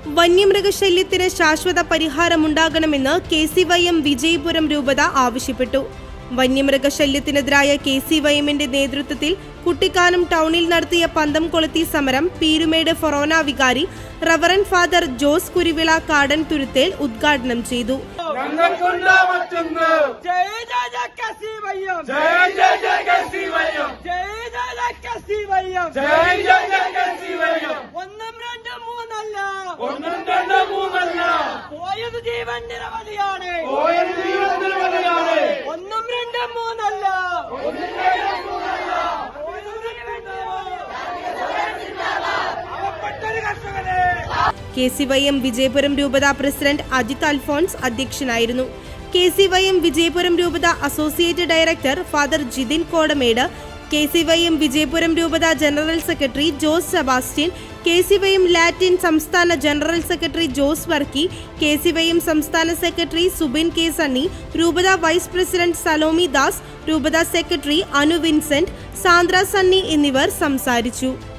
വന്യമൃഗശല്യത്തിന് ശാശ്വത പരിഹാരമുണ്ടാകണമെന്ന് KCYM വിജയപുരം രൂപത ആവശ്യപ്പെട്ടു. വന്യമൃഗശല്യത്തിനെതിരായ KCYMന്റെ നേതൃത്വത്തിൽ കുട്ടിക്കാനം ടൗണിൽ നടത്തിയ പന്തം കൊളുത്തി സമരം പീരുമേട് ഫൊറോന വികാരി റവറന്റ് ഫാദർ ജോസ് കുരുവിള കാടൻ തുരുത്തേൽ ഉദ്ഘാടനം ചെയ്തു. ജീവൻ നിരവധിയാണ്. ഒന്നും രണ്ടും മൂന്നല്ല. KCYM വിജയപുരം രൂപത പ്രസിഡന്റ് അജിത് അൽഫോൺസ് അധ്യക്ഷനായിരുന്നു. KCYM വിജയപുരം രൂപത associate director father Jithin Kodamedu, KCYM Vijayapuram രൂപത general secretary Jose Sebastian, KCYM Latin സംസ്ഥാന general secretary Jose Varkey, KCYM സംസ്ഥാന സെക്രട്ടറി സുബിൻ കെ സണ്ണി, രൂപത വൈസ് പ്രസിഡന്റ് സലോമി ദാസ്, രൂപത സെക്രട്ടറി അനു വിൻസെന്റ്, സാന്ദ്ര സണ്ണി എന്നിവർ സംസാരിച്ചു.